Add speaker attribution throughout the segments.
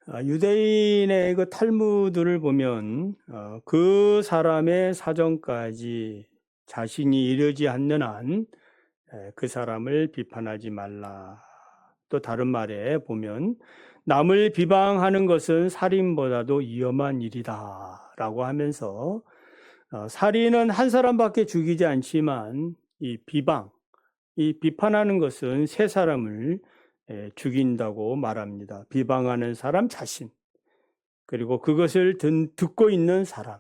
Speaker 1: 유대인의 그 탈무드를 보면 그 사람의 사정까지 자신이 이르지 않는 한 그 사람을 비판하지 말라. 또 다른 말에 보면 남을 비방하는 것은 살인보다도 위험한 일이다 라고 하면서 살인은 한 사람밖에 죽이지 않지만 이 비판하는 것은 세 사람을 죽인다고 말합니다. 비방하는 사람 자신, 그리고 그것을 듣고 있는 사람,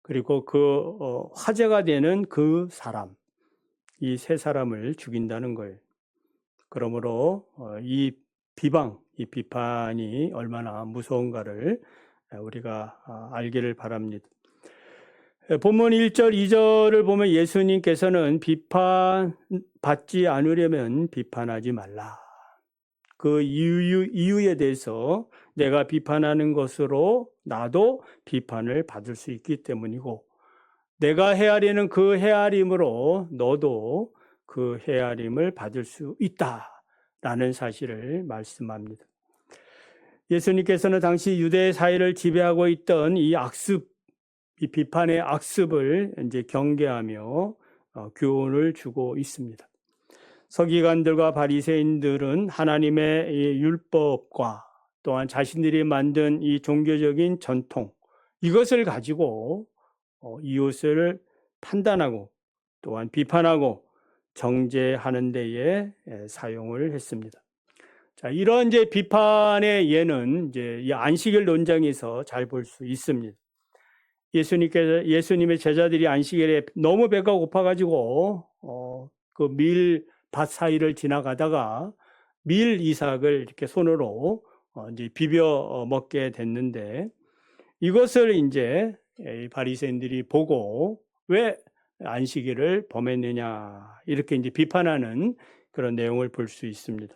Speaker 1: 그리고 그 화제가 되는 그 사람, 이 세 사람을 죽인다는 거예요. 그러므로 이 비판이 얼마나 무서운가를 우리가 알기를 바랍니다. 본문 1절, 2절을 보면 예수님께서는 비판받지 않으려면 비판하지 말라. 그 이유에 대해서 내가 비판하는 것으로 나도 비판을 받을 수 있기 때문이고, 내가 헤아리는 그 헤아림으로 너도 그 헤아림을 받을 수 있다라는 사실을 말씀합니다. 예수님께서는 당시 유대 사회를 지배하고 있던 이 비판의 악습을 이제 경계하며 교훈을 주고 있습니다. 서기관들과 바리새인들은 하나님의 이 율법과 또한 자신들이 만든 이 종교적인 전통, 이것을 가지고 이웃을 판단하고 또한 비판하고 정죄하는 데에 사용을 했습니다. 자, 이런 이제 비판의 예는 이제 이 안식일 논장에서 잘 볼 수 있습니다. 예수님의 제자들이 안식일에 너무 배가 고파가지고 그 밀밭 사이를 지나가다가 밀 이삭을 이렇게 손으로 이제 비벼 먹게 됐는데, 이것을 이제 바리새인들이 보고 왜 안식일을 범했느냐 이렇게 이제 비판하는 그런 내용을 볼 수 있습니다.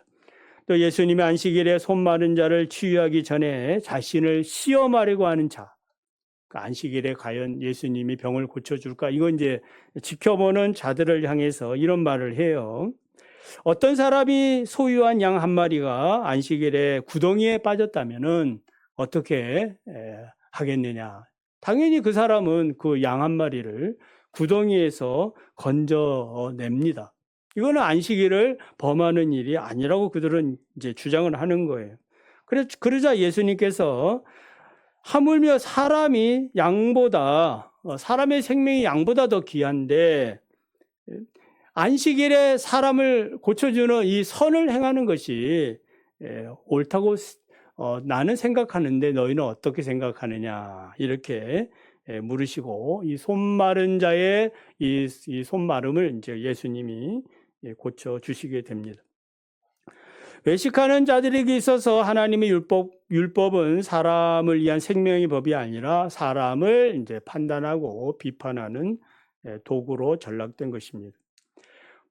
Speaker 1: 또 예수님의 안식일에 손 마른 자를 치유하기 전에 자신을 시험하려고 하는 자, 안식일에 과연 예수님이 병을 고쳐줄까? 이건 이제 지켜보는 자들을 향해서 이런 말을 해요. 어떤 사람이 소유한 양 한 마리가 안식일에 구덩이에 빠졌다면은 어떻게 하겠느냐? 당연히 그 사람은 그 양 한 마리를 구덩이에서 건져냅니다. 이거는 안식일을 범하는 일이 아니라고 그들은 이제 주장을 하는 거예요. 그러자 예수님께서 하물며 사람의 생명이 양보다 더 귀한데 안식일에 사람을 고쳐주는 이 선을 행하는 것이 옳다고 나는 생각하는데 너희는 어떻게 생각하느냐 이렇게 물으시고, 이 손 마른 자의 이 손마름을 이제 예수님이 고쳐 주시게 됩니다. 외식하는 자들에게 있어서 하나님의 율법은 사람을 위한 생명의 법이 아니라 사람을 이제 판단하고 비판하는 도구로 전락된 것입니다.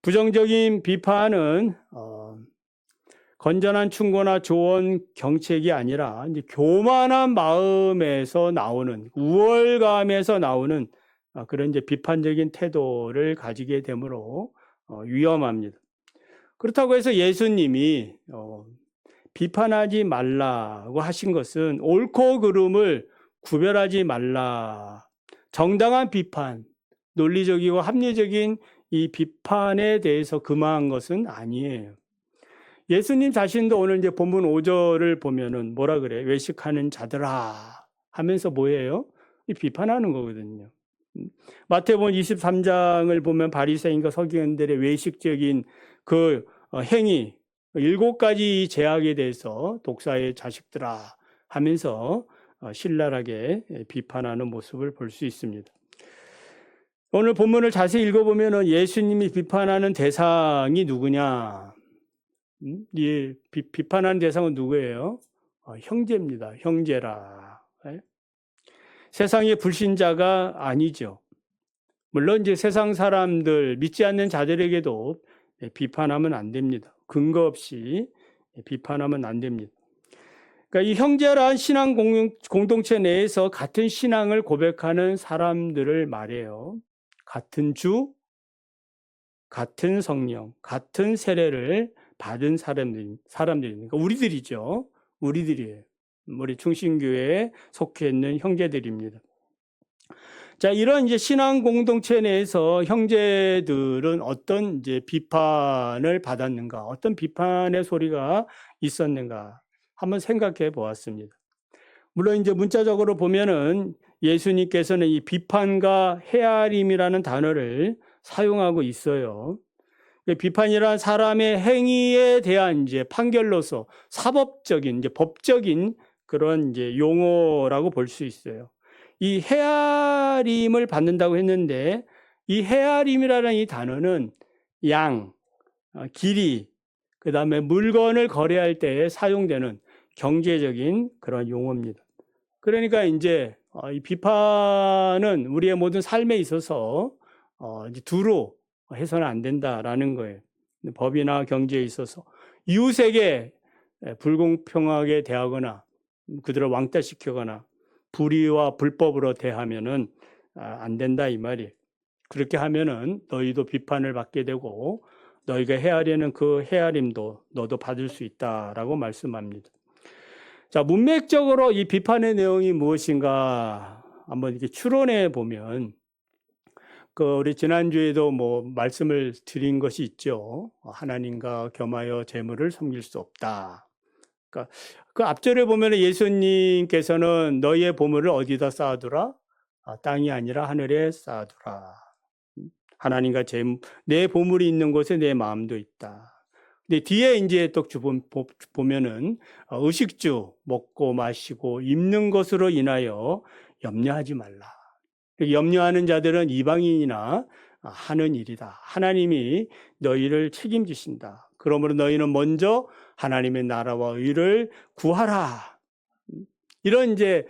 Speaker 1: 부정적인 비판은 건전한 충고나 조언, 경책이 아니라 이제 교만한 마음에서 나오는, 우월감에서 나오는 그런 이제 비판적인 태도를 가지게 되므로 위험합니다. 그렇다고 해서 예수님이 비판하지 말라고 하신 것은 옳고 그름을 구별하지 말라, 정당한 비판, 논리적이고 합리적인 이 비판에 대해서 금하한 것은 아니에요. 예수님 자신도 오늘 이제 본문 5절을 보면은 뭐라 그래? 외식하는 자들아 하면서 뭐예요? 비판하는 거거든요. 마태복음 23장을 보면 바리새인과 서기관들의 외식적인 그 행위, 7가지 제약에 대해서 독사의 자식들아 하면서 신랄하게 비판하는 모습을 볼 수 있습니다. 오늘 본문을 자세히 읽어보면 예수님이 비판하는 대상이 누구냐? 이 비판하는 대상은 누구예요? 형제입니다. 형제라. 세상의 불신자가 아니죠. 물론 이제 세상 사람들, 믿지 않는 자들에게도 비판하면 안 됩니다. 근거 없이 비판하면 안 됩니다. 그러니까 이 형제란 신앙 공동체 내에서 같은 신앙을 고백하는 사람들을 말해요. 같은 주, 같은 성령, 같은 세례를 받은 사람들이니까 우리들이죠. 우리들이에요. 우리 충신교회에 속해 있는 형제들입니다. 자, 이런 이제 신앙 공동체 내에서 형제들은 어떤 이제 비판을 받았는가, 어떤 비판의 소리가 있었는가 한번 생각해 보았습니다. 물론 이제 문자적으로 보면은 예수님께서는 이 비판과 헤아림이라는 단어를 사용하고 있어요. 비판이란 사람의 행위에 대한 이제 판결로서 사법적인 이제 법적인 그런 이제 용어라고 볼 수 있어요. 이 헤아림을 받는다고 했는데 이 헤아림이라는 이 단어는 양, 길이, 그다음에 물건을 거래할 때 사용되는 경제적인 그런 용어입니다. 그러니까 이제 이 비판은 우리의 모든 삶에 있어서 이제 두루 해서는 안 된다라는 거예요. 법이나 경제에 있어서 이웃에게 불공평하게 대하거나 그들을 왕따시키거나 불의와 불법으로 대하면은 안 된다 이 말이에요. 그렇게 하면은 너희도 비판을 받게 되고 너희가 헤아리는 그 헤아림도 너도 받을 수 있다라고 말씀합니다. 자, 문맥적으로 이 비판의 내용이 무엇인가 한번 이렇게 추론해 보면 우리 지난주에도 뭐 말씀을 드린 것이 있죠. 하나님과 겸하여 재물을 섬길 수 없다. 그러니까 그 앞절에 보면 예수님께서는 너희의 보물을 어디다 쌓아두라? 땅이 아니라 하늘에 쌓아두라. 하나님과 내 보물이 있는 곳에 내 마음도 있다. 근데 뒤에 이제 또 보면은 의식주 먹고 마시고 입는 것으로 인하여 염려하지 말라. 염려하는 자들은 이방인이나 하는 일이다. 하나님이 너희를 책임지신다. 그러므로 너희는 먼저 하나님의 나라와 의를 구하라. 이런 이제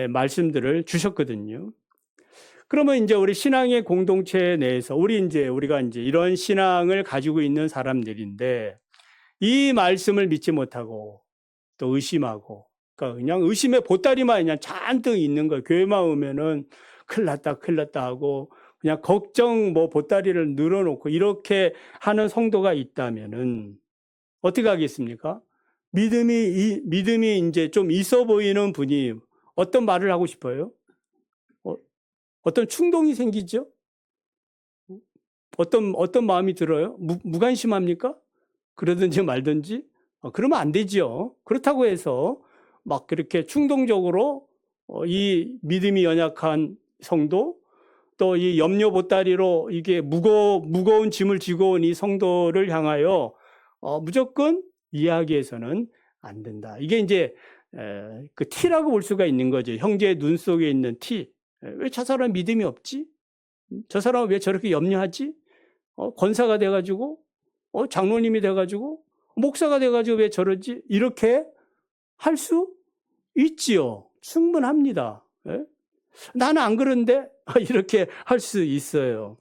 Speaker 1: 말씀들을 주셨거든요. 그러면 이제 우리 신앙의 공동체 내에서 우리가 이제 이런 신앙을 가지고 있는 사람들인데 이 말씀을 믿지 못하고 또 의심하고 그러니까 그냥 의심의 보따리만 그냥 잔뜩 있는 거예요. 교회만 오면은 큰일 났다 하고 그냥 걱정 보따리를 늘어놓고 이렇게 하는 성도가 있다면은 어떻게 하겠습니까? 믿음이 이제 좀 있어 보이는 분이 어떤 말을 하고 싶어요? 어떤 충동이 생기죠? 어떤 마음이 들어요? 무관심합니까? 그러든지 말든지? 그러면 안 되죠. 그렇다고 해서 막 그렇게 충동적으로 이 믿음이 연약한 성도, 또 이 염려 보따리로 이게 무거운 짐을 지고 온 이 성도를 향하여 무조건 이야기해서는 안 된다. 이게 이제 그 티라고 볼 수가 있는 거죠. 형제의 눈 속에 있는 티. 왜 저 사람 믿음이 없지? 저 사람은 왜 저렇게 염려하지? 권사가 돼가지고, 장로님이 돼가지고, 목사가 돼가지고 왜 저러지? 이렇게 할 수 있지요. 충분합니다. 예? 나는 안 그런데? 이렇게 할 수 있어요.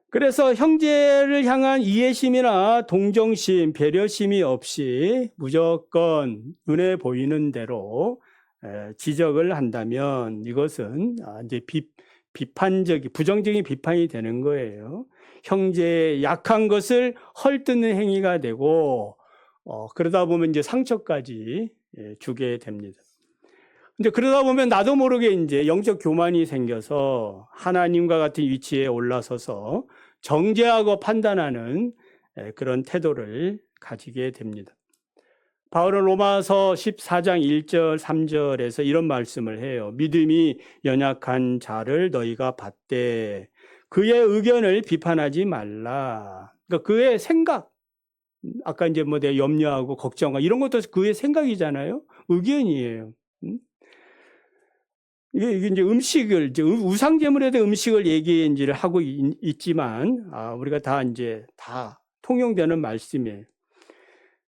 Speaker 1: 그래서 형제를 향한 이해심이나 동정심, 배려심이 없이 무조건 눈에 보이는 대로 지적을 한다면 이것은 이제 부정적인 비판이 되는 거예요. 형제의 약한 것을 헐뜯는 행위가 되고 그러다 보면 이제 상처까지 주게 됩니다. 근데 그러다 보면 나도 모르게 이제 영적 교만이 생겨서 하나님과 같은 위치에 올라서서 정죄하고 판단하는 그런 태도를 가지게 됩니다. 바울은 로마서 14장 1절 3절에서 이런 말씀을 해요. 믿음이 연약한 자를 너희가 받되 그의 의견을 비판하지 말라. 그러니까 그의 생각, 아까 이제 내가 염려하고 걱정하고 이런 것도 그의 생각이잖아요. 의견이에요. 이게 이제 이제 우상제물에 대한 음식을 얘기를 하고 있지만, 우리가 다 통용되는 말씀이에요.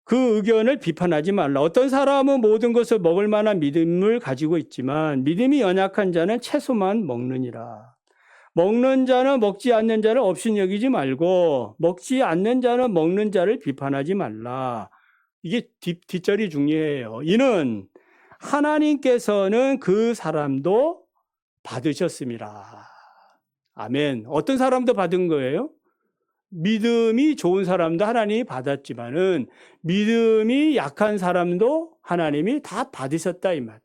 Speaker 1: 그 의견을 비판하지 말라. 어떤 사람은 모든 것을 먹을 만한 믿음을 가지고 있지만, 믿음이 연약한 자는 채소만 먹느니라. 먹는 자는 먹지 않는 자를 없인 여기지 말고, 먹지 않는 자는 먹는 자를 비판하지 말라. 이게 뒷절이 중요해요. 이는 하나님께서는 그 사람도 받으셨습니다. 아멘. 어떤 사람도 받은 거예요? 믿음이 좋은 사람도 하나님이 받았지만은 믿음이 약한 사람도 하나님이 다 받으셨다 이 말.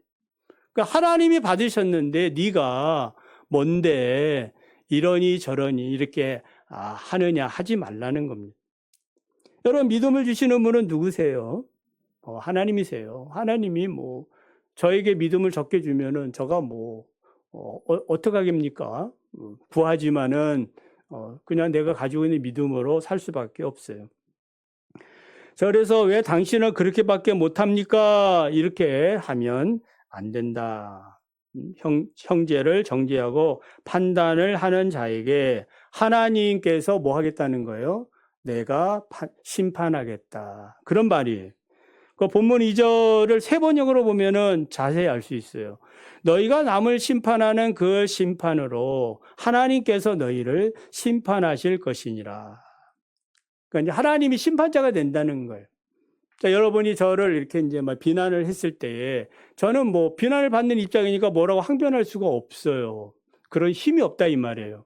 Speaker 1: 그러니까 하나님이 받으셨는데 네가 뭔데 이러니 저러니 이렇게 하느냐 하지 말라는 겁니다. 여러분 믿음을 주시는 분은 누구세요? 하나님이세요. 하나님이 뭐 저에게 믿음을 적게 주면은 저가 뭐 어떡하겠습니까? 구하지만은 그냥 내가 가지고 있는 믿음으로 살 수밖에 없어요. 자, 그래서 왜 당신은 그렇게밖에 못합니까? 이렇게 하면 안 된다. 형제를 정죄하고 판단을 하는 자에게 하나님께서 뭐 하겠다는 거예요? 내가 심판하겠다. 그런 말이에요. 그 본문 2절을 세 번역으로 보면은 자세히 알 수 있어요. 너희가 남을 심판하는 그 심판으로 하나님께서 너희를 심판하실 것이니라. 그러니까 이제 하나님이 심판자가 된다는 거예요. 자, 여러분이 저를 이렇게 이제 막 비난을 했을 때에 저는 뭐 비난을 받는 입장이니까 뭐라고 항변할 수가 없어요. 그런 힘이 없다 이 말이에요.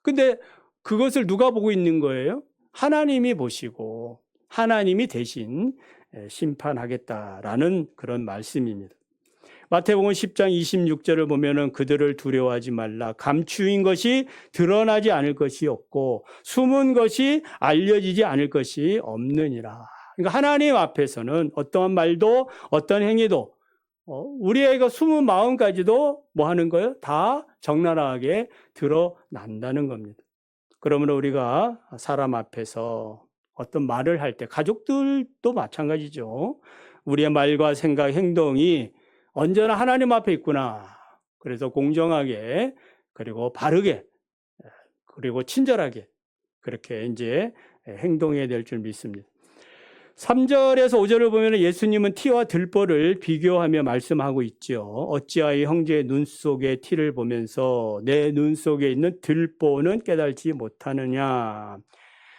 Speaker 1: 근데 그것을 누가 보고 있는 거예요? 하나님이 보시고 하나님이 대신 심판하겠다라는 그런 말씀입니다. 마태복음 10장 26절을 보면은 그들을 두려워하지 말라. 감추인 것이 드러나지 않을 것이 없고 숨은 것이 알려지지 않을 것이 없느니라. 그러니까 하나님 앞에서는 어떠한 말도 어떤 행위도 우리의 숨은 마음까지도 뭐 하는 거예요? 다 적나라하게 드러난다는 겁니다. 그러므로 우리가 사람 앞에서 어떤 말을 할 때 가족들도 마찬가지죠. 우리의 말과 생각, 행동이 언제나 하나님 앞에 있구나. 그래서 공정하게 그리고 바르게 그리고 친절하게 그렇게 이제 행동해야 될 줄 믿습니다. 3절에서 5절을 보면 예수님은 티와 들보를 비교하며 말씀하고 있죠. 어찌하여 형제의 눈 속에 티를 보면서 내 눈 속에 있는 들보는 깨달지 못하느냐.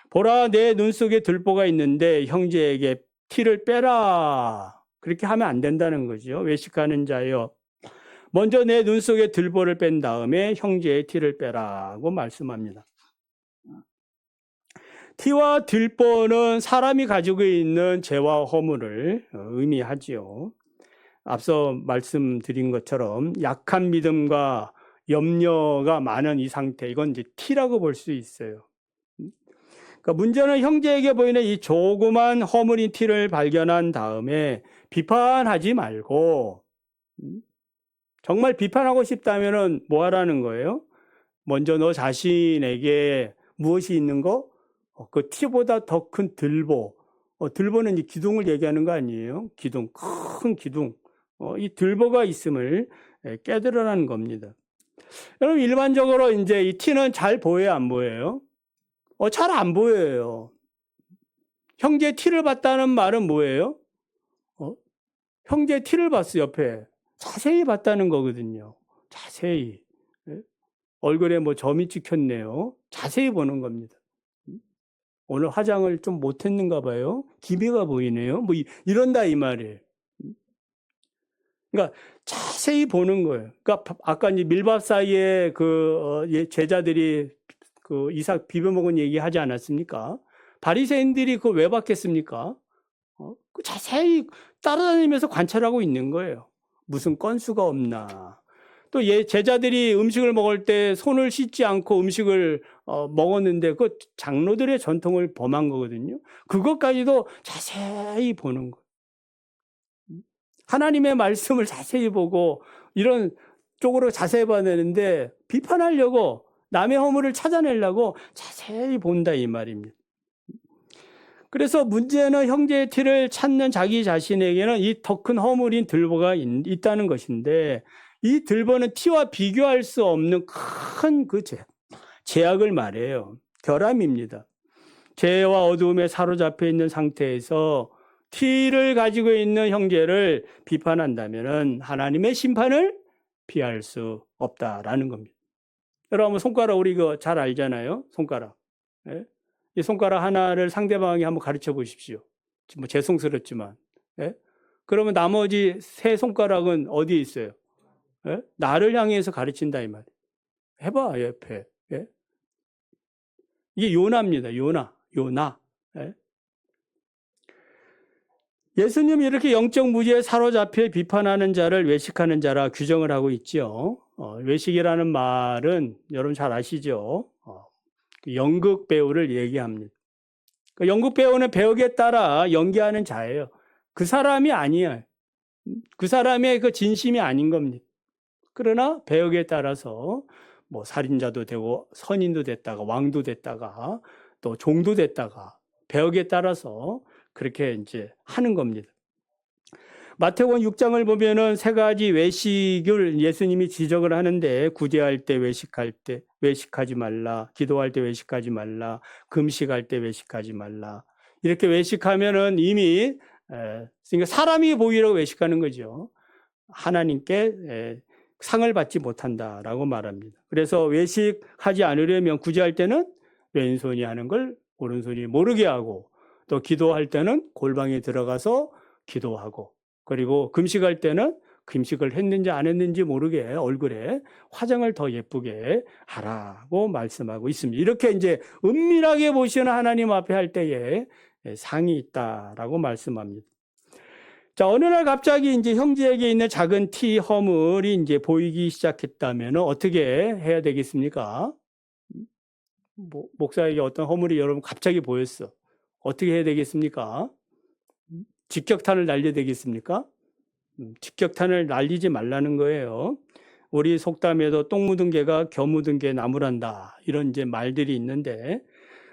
Speaker 1: 보라, 내 눈 속에 들보가 있는데 형제에게 티를 빼라. 그렇게 하면 안 된다는 거죠. 외식하는 자여, 먼저 내 눈 속에 들보를 뺀 다음에 형제의 티를 빼라고 말씀합니다. 티와 들보는 사람이 가지고 있는 죄와 허물을 의미하지요. 앞서 말씀드린 것처럼 약한 믿음과 염려가 많은 이 상태, 이건 이제 티라고 볼 수 있어요. 그러니까 문제는 형제에게 보이는 이 조그만 허물인 티를 발견한 다음에 비판하지 말고, 정말 비판하고 싶다면 뭐 하라는 거예요? 먼저 너 자신에게 무엇이 있는 거? 그 티보다 더 큰 들보. 들보는 이 기둥을 얘기하는 거 아니에요? 기둥, 큰 기둥. 이 들보가 있음을 깨달으라는 겁니다. 여러분, 일반적으로 이제 이 티는 잘 보여요, 안 보여요? 잘 안 보여요. 형제 티를 봤다는 말은 뭐예요? 형제 티를 봤어, 옆에. 자세히 봤다는 거거든요. 자세히. 얼굴에 뭐 점이 찍혔네요. 자세히 보는 겁니다. 오늘 화장을 좀 못했는가 봐요. 기미가 보이네요. 뭐 이런다 이 말이에요. 그러니까 자세히 보는 거예요. 그러니까 아까 이제 밀밥 사이에 제자들이 그 이삭 비벼 먹은 얘기 하지 않았습니까? 바리새인들이 그걸 왜 받겠습니까? 자세히 따라다니면서 관찰하고 있는 거예요. 무슨 건수가 없나. 또 제자들이 음식을 먹을 때 손을 씻지 않고 음식을 먹었는데 그 장로들의 전통을 범한 거거든요. 그것까지도 자세히 보는 거예요. 하나님의 말씀을 자세히 보고 이런 쪽으로 자세히 봐야 되는데 비판하려고 남의 허물을 찾아내려고 자세히 본다 이 말입니다. 그래서 문제는 형제의 티를 찾는 자기 자신에게는 이 더 큰 허물인 들보가 있다는 것인데 이 들보는 티와 비교할 수 없는 큰 그 죄악을 말해요. 결함입니다. 죄와 어두움에 사로잡혀 있는 상태에서 티를 가지고 있는 형제를 비판한다면 하나님의 심판을 피할 수 없다라는 겁니다. 여러분 손가락 우리 이거 잘 알잖아요. 손가락. 예? 이 손가락 하나를 상대방에게 한번 가르쳐 보십시오. 뭐 죄송스럽지만. 예? 그러면 나머지 세 손가락은 어디에 있어요? 예? 나를 향해서 가르친다 이 말이에요. 해봐 옆에. 예? 이게 요나입니다. 요나. 예. 예수님이 이렇게 영적 무지에 사로잡혀 비판하는 자를 외식하는 자라 규정을 하고 있죠. 외식이라는 말은 여러분 잘 아시죠? 연극 배우를 얘기합니다. 연극 배우는 배역에 따라 연기하는 자예요. 그 사람이 아니에요. 그 사람의 그 진심이 아닌 겁니다. 그러나 배역에 따라서 뭐 살인자도 되고 선인도 됐다가 왕도 됐다가 또 종도 됐다가 배역에 따라서 그렇게 이제 하는 겁니다. 마태복음 6장을 보면은 세 가지 외식을 예수님이 지적을 하는데 구제할 때 외식할 때 외식하지 말라, 기도할 때 외식하지 말라, 금식할 때 외식하지 말라. 이렇게 외식하면은 이미 그러니까 사람이 보이려고 외식하는 거죠. 하나님께 상을 받지 못한다라고 말합니다. 그래서 외식하지 않으려면 구제할 때는 왼손이 하는 걸 오른손이 모르게 하고 또 기도할 때는 골방에 들어가서 기도하고 그리고 금식할 때는 금식을 했는지 안 했는지 모르게 얼굴에 화장을 더 예쁘게 하라고 말씀하고 있습니다. 이렇게 이제 은밀하게 보시는 하나님 앞에 할 때에 상이 있다라고 말씀합니다. 자, 어느 날 갑자기 이제 형제에게 있는 작은 티 허물이 이제 보이기 시작했다면 어떻게 해야 되겠습니까? 목사에게 어떤 허물이 여러분 갑자기 보였어. 어떻게 해야 되겠습니까? 직격탄을 날려야 되겠습니까? 직격탄을 날리지 말라는 거예요. 우리 속담에도 똥 묻은 개가 겨 묻은 개 나무란다. 이런 이제 말들이 있는데,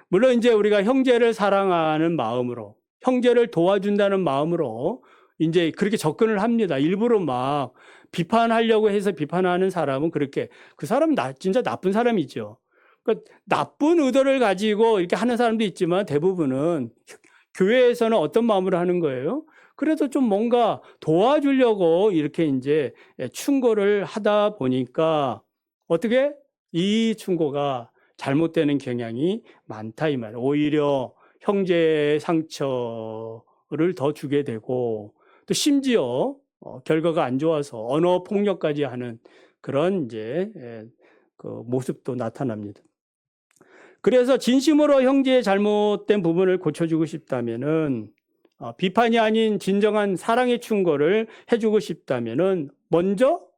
Speaker 1: 물론 이제 우리가 형제를 사랑하는 마음으로, 형제를 도와준다는 마음으로 이제 그렇게 접근을 합니다. 일부러 막 비판하려고 해서 비판하는 사람은 그렇게, 그 사람은 진짜 나쁜 사람이죠. 그러니까 나쁜 의도를 가지고 이렇게 하는 사람도 있지만 대부분은 교회에서는 어떤 마음으로 하는 거예요? 그래도 좀 뭔가 도와주려고 이렇게 이제 충고를 하다 보니까 어떻게 이 충고가 잘못되는 경향이 많다 이 말이에요. 오히려 형제의 상처를 더 주게 되고 또 심지어 결과가 안 좋아서 언어 폭력까지 하는 그런 이제 그 모습도 나타납니다. 그래서 진심으로 형제의 잘못된 부분을 고쳐주고 싶다면은 비판이 아닌 진정한 사랑의 충고를 해주고 싶다면은 먼저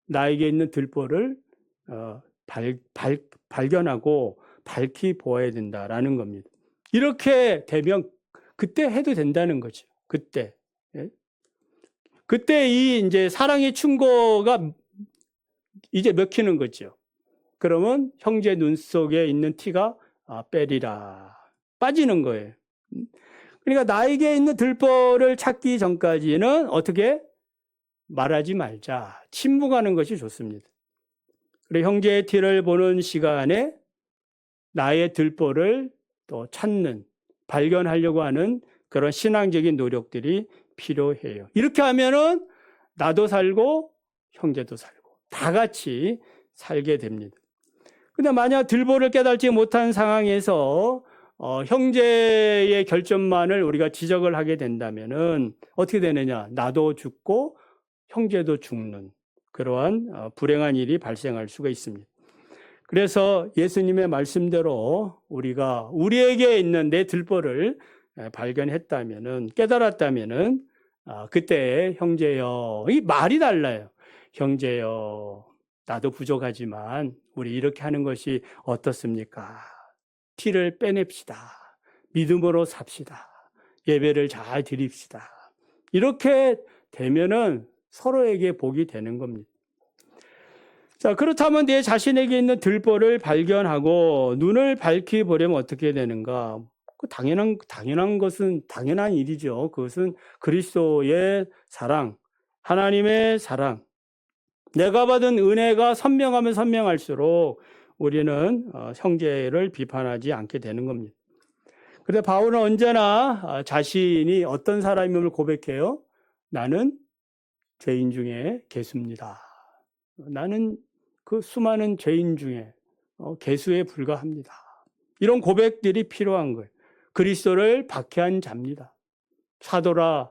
Speaker 1: 나에게 있는 들보를 발견하고 밝히 보아야 된다라는 겁니다. 이렇게 되면 그때 해도 된다는 거죠. 그때 이 이제 사랑의 충고가 이제 먹히는 거죠. 그러면 형제 눈 속에 있는 티가 빼리라 빠지는 거예요. 그러니까 나에게 있는 들보를 찾기 전까지는 어떻게 말하지 말자. 침묵하는 것이 좋습니다. 그리고 형제의 티를 보는 시간에 나의 들보를 또 찾는, 발견하려고 하는 그런 신앙적인 노력들이 필요해요. 이렇게 하면은 나도 살고 형제도 살고 다 같이 살게 됩니다. 근데 만약 들보를 깨닫지 못한 상황에서 형제의 결점만을 우리가 지적을 하게 된다면은 어떻게 되느냐? 나도 죽고 형제도 죽는 그러한 불행한 일이 발생할 수가 있습니다. 그래서 예수님의 말씀대로 우리가 우리에게 있는 내 들보를 발견했다면은 깨달았다면은 그때 형제여 이 말이 달라요. 형제여 나도 부족하지만 우리 이렇게 하는 것이 어떻습니까? 티를 빼냅시다. 믿음으로 삽시다. 예배를 잘 드립시다. 이렇게 되면은 서로에게 복이 되는 겁니다. 자, 그렇다면 내 자신에게 있는 들보를 발견하고 눈을 밝히 보려면 어떻게 되는가? 당연한 것은 당연한 일이죠. 그것은 그리스도의 사랑, 하나님의 사랑, 내가 받은 은혜가 선명하면 선명할수록 우리는 형제를 비판하지 않게 되는 겁니다. 그런데 바울은 언제나 자신이 어떤 사람임을 고백해요. 나는 죄인 중에 개수입니다. 나는 그 수많은 죄인 중에 개수에 불과합니다. 이런 고백들이 필요한 거예요. 그리스도를 박해한 자입니다. 사도라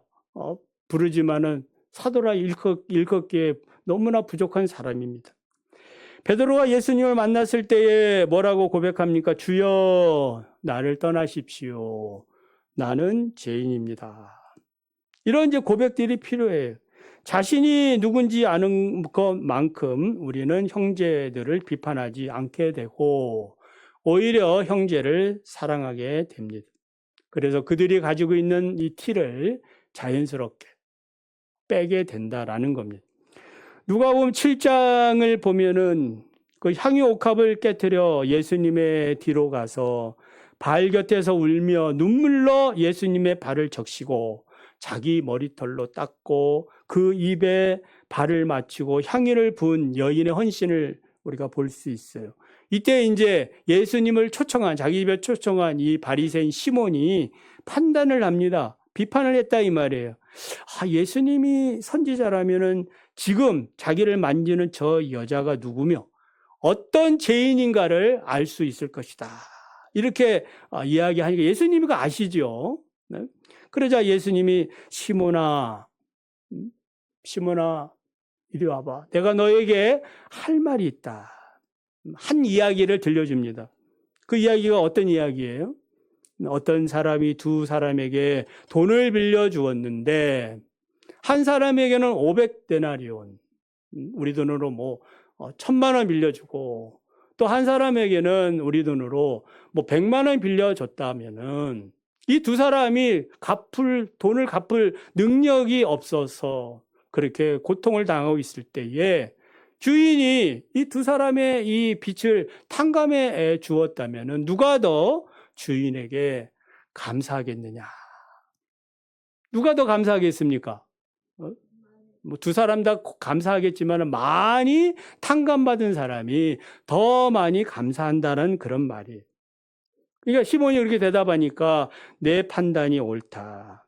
Speaker 1: 부르지만은 사도라 일컫기에 너무나 부족한 사람입니다. 베드로가 예수님을 만났을 때에 뭐라고 고백합니까? 주여, 나를 떠나십시오. 나는 죄인입니다. 이런 이제 고백들이 필요해요. 자신이 누군지 아는 것만큼 우리는 형제들을 비판하지 않게 되고 오히려 형제를 사랑하게 됩니다. 그래서 그들이 가지고 있는 이 티를 자연스럽게 빼게 된다라는 겁니다. 누가복음 7장을 보면은 그 향유 옥합을 깨뜨려 예수님의 뒤로 가서 발 곁에서 울며 눈물로 예수님의 발을 적시고 자기 머리털로 닦고 그 입에 발을 맞추고 향유를 부은 여인의 헌신을 우리가 볼 수 있어요. 이때 이제 예수님을 자기 입에 초청한 이 바리새인 시몬이 판단을 합니다. 비판을 했다 이 말이에요. 예수님이 선지자라면은 지금 자기를 만지는 저 여자가 누구며 어떤 죄인인가를 알 수 있을 것이다. 이렇게 이야기하니까 예수님이 아시죠. 네? 그러자 예수님이 시몬아 이리 와봐. 내가 너에게 할 말이 있다. 한 이야기를 들려줍니다. 그 이야기가 어떤 이야기예요? 어떤 사람이 두 사람에게 돈을 빌려주었는데 한 사람에게는 500데나리온, 우리 돈으로 1,000만 원 빌려주고 또 한 사람에게는 우리 돈으로 100만 원 빌려줬다면은 이 두 사람이 돈을 갚을 능력이 없어서 그렇게 고통을 당하고 있을 때에 주인이 이 두 사람의 이 빚을 탕감해 주었다면은 누가 더 주인에게 감사하겠느냐? 누가 더 감사하겠습니까? 두 사람 다 감사하겠지만 많이 탕감받은 사람이 더 많이 감사한다는 그런 말이에요. 그러니까 시몬이 그렇게 대답하니까 내 판단이 옳다.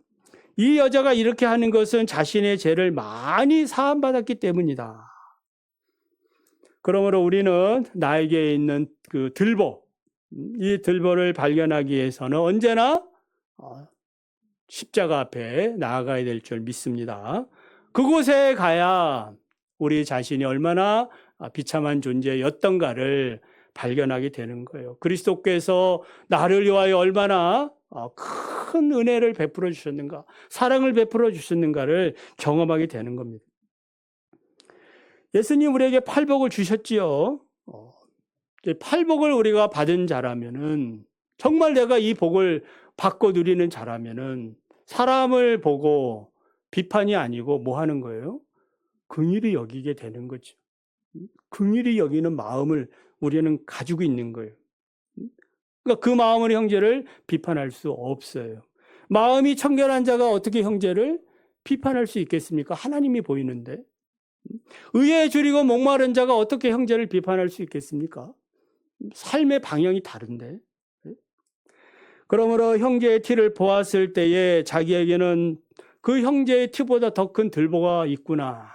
Speaker 1: 이 여자가 이렇게 하는 것은 자신의 죄를 많이 사함받았기 때문이다. 그러므로 우리는 나에게 있는 그 들보, 이 들보를 발견하기 위해서는 언제나 십자가 앞에 나아가야 될 줄 믿습니다. 그곳에 가야 우리 자신이 얼마나 비참한 존재였던가를 발견하게 되는 거예요. 그리스도께서 나를 위하여 얼마나 큰 은혜를 베풀어 주셨는가, 사랑을 베풀어 주셨는가를 경험하게 되는 겁니다. 예수님 우리에게 팔복을 주셨지요. 팔복을 우리가 받은 자라면은 정말 내가 이 복을 받고 누리는 자라면은 사람을 보고 비판이 아니고 뭐 하는 거예요? 긍휼히 여기게 되는 거죠. 긍휼히 여기는 마음을 우리는 가지고 있는 거예요. 그러니까 그 마음으로 형제를 비판할 수 없어요. 마음이 청결한 자가 어떻게 형제를 비판할 수 있겠습니까? 하나님이 보이는데. 의에 줄이고 목마른 자가 어떻게 형제를 비판할 수 있겠습니까? 삶의 방향이 다른데. 그러므로 형제의 티를 보았을 때에 자기에게는 그 형제의 티보다 더 큰 들보가 있구나.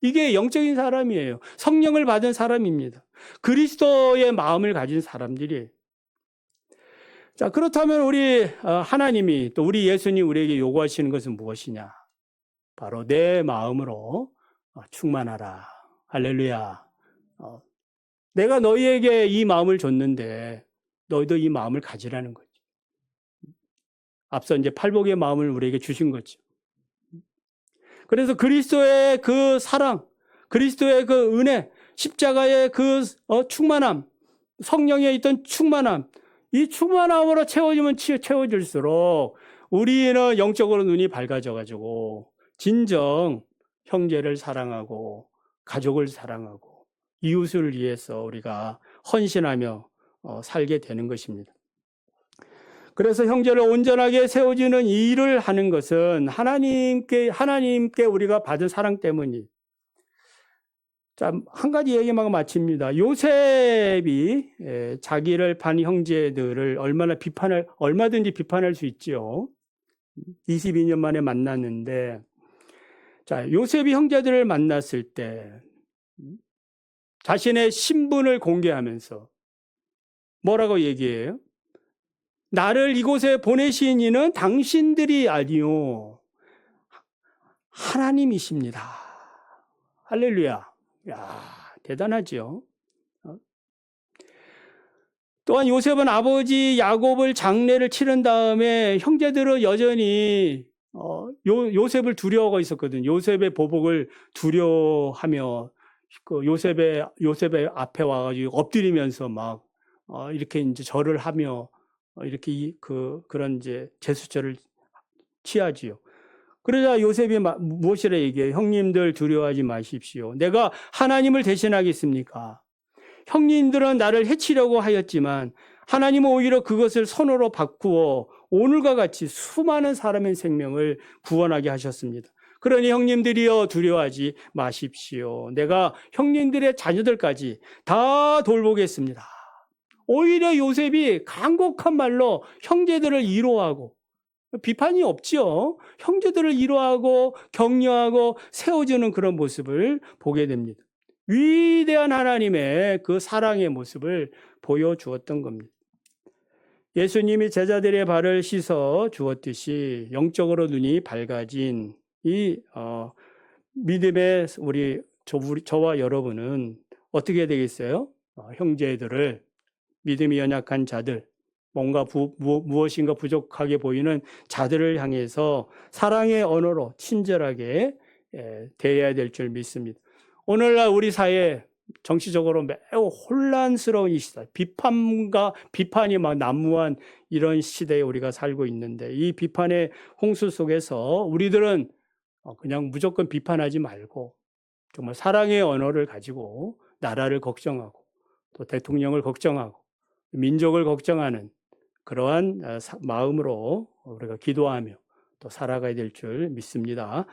Speaker 1: 이게 영적인 사람이에요. 성령을 받은 사람입니다. 그리스도의 마음을 가진 사람들이에요. 자, 그렇다면 우리 하나님이 또 우리 예수님 우리에게 요구하시는 것은 무엇이냐? 바로 내 마음으로 충만하라. 할렐루야. 내가 너희에게 이 마음을 줬는데 너희도 이 마음을 가지라는 거죠. 앞서 이제 팔복의 마음을 우리에게 주신 거죠. 그래서 그리스도의 그 사랑, 그리스도의 그 은혜, 십자가의 그 충만함, 성령에 있던 충만함, 이 충만함으로 채워질수록 우리는 영적으로 눈이 밝아져가지고 진정 형제를 사랑하고 가족을 사랑하고 이웃을 위해서 우리가 헌신하며 살게 되는 것입니다. 그래서 형제를 온전하게 세워주는 일을 하는 것은 하나님께 우리가 받은 사랑 때문이. 자, 한 가지 얘기만 마칩니다. 요셉이 자기를 반 형제들을 얼마든지 비판할 수 있지요. 22년 만에 만났는데, 자, 요셉이 형제들을 만났을 때 자신의 신분을 공개하면서 뭐라고 얘기해요? 나를 이곳에 보내신 이는 당신들이 아니요 하나님이십니다. 할렐루야. 야, 대단하죠. 또한 요셉은 아버지 야곱을 장례를 치른 다음에 형제들은 여전히 요셉을 두려워하고 있었거든요. 요셉의 보복을 두려워하며 그 요셉의 앞에 와가지고 엎드리면서 막 이렇게 이제 절을 하며 이렇게 그런 이제 제수처를 취하지요. 그러자 요셉이 무엇이라 얘기해요? 형님들 두려워하지 마십시오. 내가 하나님을 대신하겠습니까? 형님들은 나를 해치려고 하였지만 하나님은 오히려 그것을 선으로 바꾸어 오늘과 같이 수많은 사람의 생명을 구원하게 하셨습니다. 그러니 형님들이여 두려워하지 마십시오. 내가 형님들의 자녀들까지 다 돌보겠습니다. 오히려 요셉이 간곡한 말로 형제들을 위로하고, 비판이 없죠. 형제들을 위로하고 격려하고 세워주는 그런 모습을 보게 됩니다. 위대한 하나님의 그 사랑의 모습을 보여주었던 겁니다. 예수님이 제자들의 발을 씻어 주었듯이 영적으로 눈이 밝아진 이 믿음의 저와 여러분은 어떻게 되겠어요? 형제들을, 믿음이 연약한 자들, 뭔가 무엇인가 부족하게 보이는 자들을 향해서 사랑의 언어로 친절하게 대해야 될 줄 믿습니다. 오늘날 우리 사회 정치적으로 매우 혼란스러운 이 시대, 비판이 막 난무한 이런 시대에 우리가 살고 있는데, 이 비판의 홍수 속에서 우리들은 그냥 무조건 비판하지 말고 정말 사랑의 언어를 가지고 나라를 걱정하고 또 대통령을 걱정하고 민족을 걱정하는 그러한 마음으로 우리가 기도하며 또 살아가야 될 줄 믿습니다.